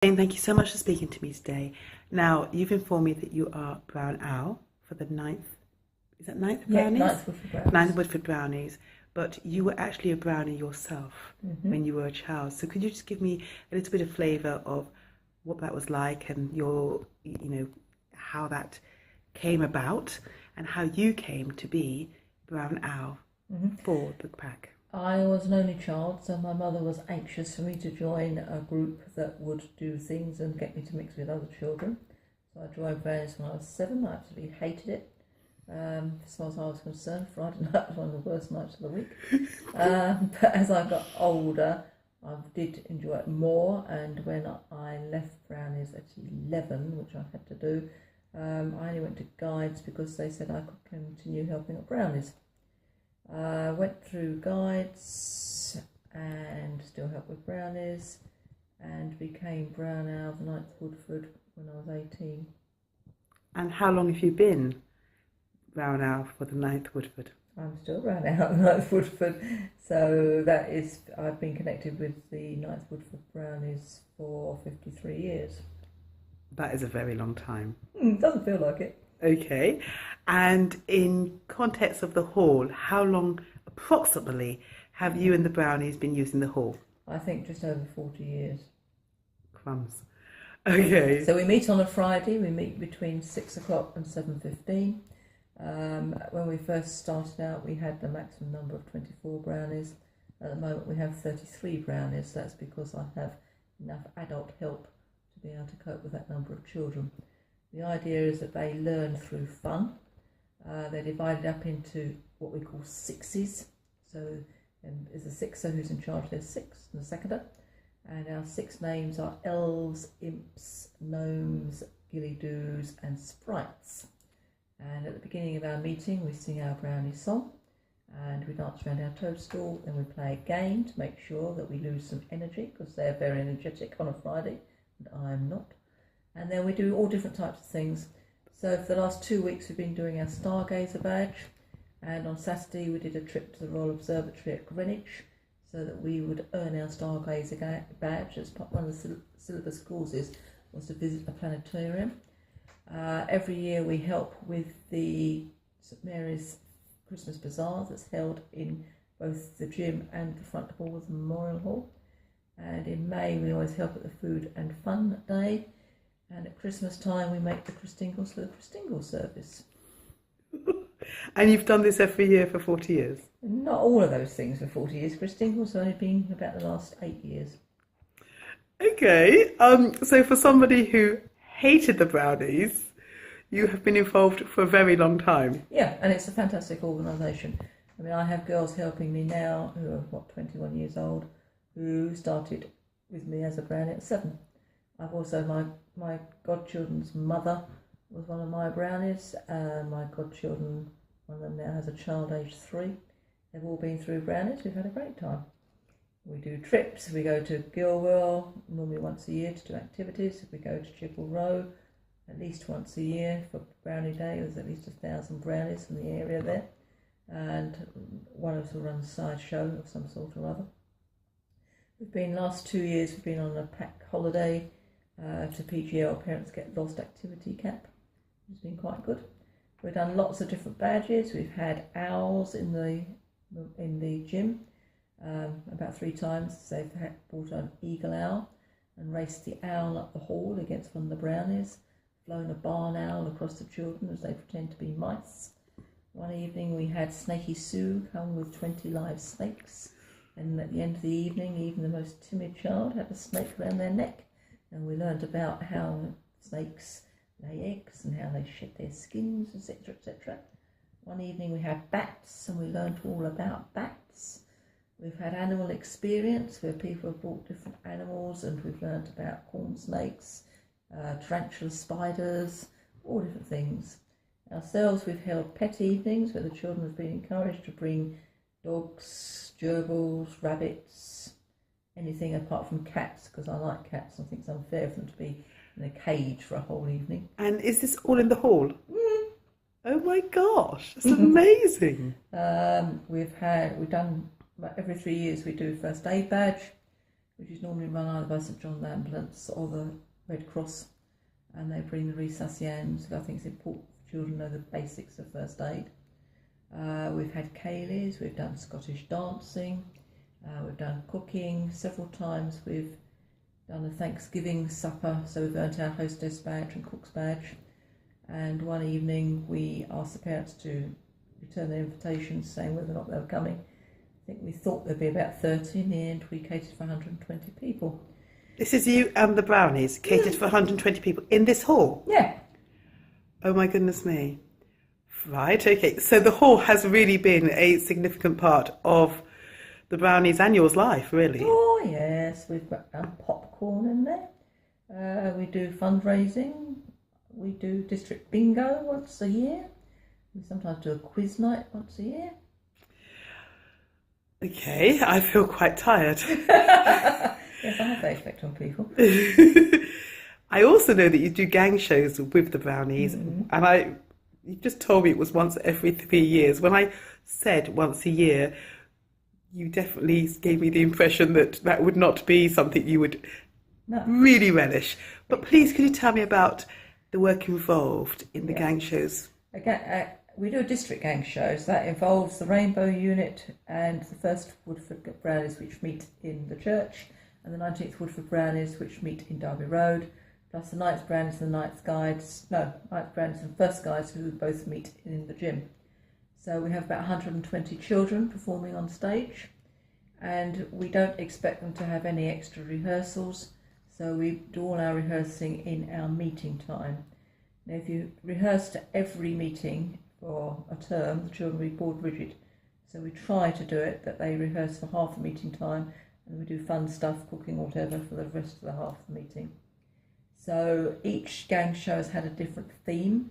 Jane, thank you so much for speaking to me today. Now, you've informed me that you are Brown Owl for the ninth, is that ninth Brownies? Yeah, ninth Woodford Brownies. Ninth Woodford Brownies, but you were actually a brownie yourself when you were a child. So could you just give me a little bit of flavour of what that was like and your, how that came about and how you came to be Brown Owl for the pack? I was an only child, so my mother was anxious for me to join a group that would do things and get me to mix with other children. So I joined Brownies when I was 7. I absolutely hated it. As far as I was concerned, Friday night was one of the worst nights of the week. But as I got older, I did enjoy it more, and when I left Brownies at 11, which I had to do, I only went to guides because they said I could continue helping at Brownies. Went through guides and still helped with Brownies and became Brown Owl of 9th Woodford when I was 18. And how long have you been Brown Owl for the 9th Woodford? I'm still Brown Owl of 9th Woodford, so that is, I've been connected with the 9th Woodford Brownies for 53 years. That is a very long time. Doesn't feel like it. Okay, and in context of the hall, how long approximately have you and the Brownies been using the hall? I think just over 40 years. Crumbs. Okay. So we meet on a Friday. We meet between 6 o'clock and 7:15. When we first started out, we had the maximum number of 24 Brownies. At the moment, we have 33 Brownies. That's because I have enough adult help to be able to cope with that number of children. The idea is that they learn through fun. They're divided up into what we call sixes. So there's a sixer who's in charge of their sixth and a seconder. And our 6 names are elves, imps, gnomes, ghillie-doos and sprites. And at the beginning of our meeting we sing our Brownie song and we dance around our toadstool, then we play a game to make sure that we lose some energy because they're very energetic on a Friday and I'm not. And then we do all different types of things. So for the last 2 weeks we've been doing our Stargazer badge, and on Saturday we did a trip to the Royal Observatory at Greenwich so that we would earn our Stargazer badge. As one of the syllabus courses was to visit a planetarium. Every year we help with the St Mary's Christmas Bazaar that's held in both the gym and the front hall of the Memorial Hall. And in May we always help at the Food and Fun Day. And at Christmas time, we make the Christingles for the Christingle service. And you've done this every year for 40 years? Not all of those things for 40 years. Christingles have only been about the last 8 years. Okay, so for somebody who hated the Brownies, you have been involved for a very long time. Yeah, and it's a fantastic organisation. I mean, I have girls helping me now who are, 21 years old, who started with me as a Brownie at 7. I've also, my godchildren's mother was one of my Brownies. My godchildren, one of them now has a child aged 3. They've all been through Brownies. We've had a great time. We do trips. We go to Gilwell normally once a year to do activities. We go to Chipple Row at least once a year for Brownie Day. There's at least 1,000 Brownies from the area there. And one of us will run a sideshow of some sort or other. We've been, last 2 years, we've been on a pack holiday to PGL, Parents Get Lost activity camp. It's been quite good. We've done lots of different badges. We've had owls in the gym about 3 times. They've brought an eagle owl and raced the owl up the hall against one of the Brownies, flown a barn owl across the children as they pretend to be mice. One evening we had Snaky Sue come with 20 live snakes, and at the end of the evening even the most timid child had a snake around their neck. And we learned about how snakes lay eggs and how they shed their skins, etc., etc. One evening we had bats and we learned all about bats. We've had animal experience where people have brought different animals and we've learned about corn snakes, tarantula spiders, all different things. Ourselves, we've held pet evenings where the children have been encouraged to bring dogs, gerbils, rabbits, anything apart from cats, because I like cats. I think it's unfair for them to be in a cage for a whole evening. And is this all in the hall? Oh my gosh, that's amazing. We've done every 3 years we do first aid badge. which is normally run either by St John's Ambulance or the Red Cross, and they bring the resuscians. I think it's important for children to know the basics of first aid. We've had ceilidhs, we've done Scottish dancing, we've done cooking several times. We've done a Thanksgiving supper, so we've earned our hostess badge and cook's badge. And one evening we asked the parents to return their invitations, saying whether or not they were coming. I think we thought there'd be about 30. In the end, we catered for 120 people. This is you and the Brownies catered for 120 people in this hall? Yeah. Oh my goodness me. Right, okay. So the hall has really been a significant part of the Brownies' and yours life, really. Oh yes, we've got popcorn in there. We do fundraising. We do district bingo once a year. We sometimes do a quiz night once a year. Okay, I feel quite tired. Yes, I have that effect on people. I also know that you do gang shows with the Brownies, and you just told me it was once every 3 years. When I said once a year, you definitely gave me the impression that that would not be something you would really relish. But please, could you tell me about the work involved in the gang shows? We do a district gang show, so that involves the Rainbow Unit and the first Woodford Brownies, which meet in the church, and the 19th Woodford Brownies, which meet in Derby Road, plus the 9th Brownies and the 9th Brownies and First Guides, who both meet in the gym. So we have about 120 children performing on stage, and we don't expect them to have any extra rehearsals, so we do all our rehearsing in our meeting time. Now, if you rehearse to every meeting for a term, the children will be bored rigid. So we try to do it that they rehearse for half the meeting time, and we do fun stuff, cooking or whatever, for the rest of the half of the meeting. So each gang show has had a different theme.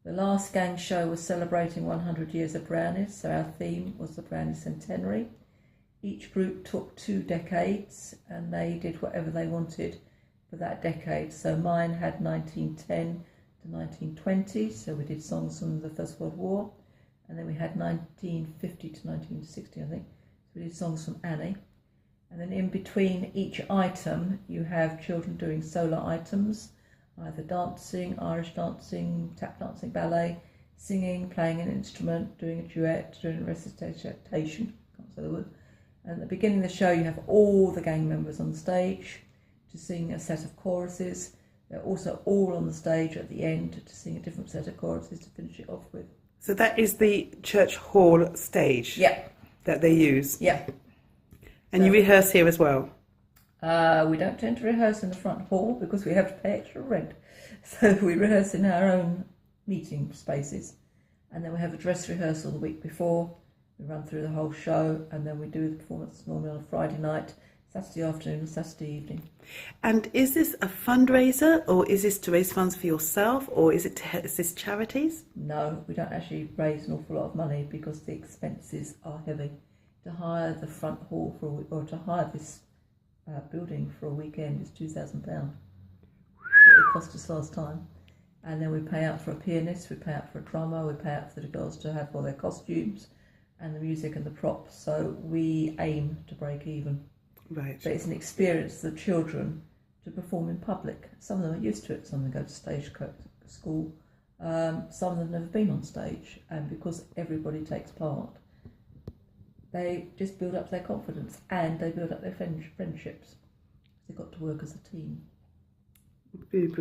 The last gang show was celebrating 100 years of Brownies, so our theme was the Brownies Centenary. Each group took 2 decades, and they did whatever they wanted for that decade. So mine had 1910 to 1920, so we did songs from the First World War, and then we had 1950 to 1960, I think, so we did songs from Annie. And then in between each item you have children doing solo items, either dancing, Irish dancing, tap dancing, ballet, singing, playing an instrument, doing a duet, doing a recitation, can't say the word. And at the beginning of the show you have all the gang members on stage to sing a set of choruses. They're also all on the stage at the end to sing a different set of choruses to finish it off with. So that is the church hall stage that they use? Yeah. And so, you rehearse here as well? We don't tend to rehearse in the front hall because we have to pay extra rent. So we rehearse in our own meeting spaces. And then we have a dress rehearsal the week before. We run through the whole show, and then we do the performance normally on a Friday night, Saturday afternoon and Saturday evening. And is this a fundraiser, or is this to raise funds for yourself, or is this charities? No, we don't actually raise an awful lot of money because the expenses are heavy. To hire the front hall for a week, or to hire this building for a weekend is £2,000. It cost us last time. And then we pay out for a pianist, we pay out for a drummer, we pay out for the girls to have all their costumes and the music and the props. So we aim to break even. Right. But it's an experience for the children to perform in public. Some of them are used to it, some of them go to stage school, some of them have never been on stage, and because everybody takes part, they just build up their confidence and they build up their friendships. They've got to work as a team. Brilliant.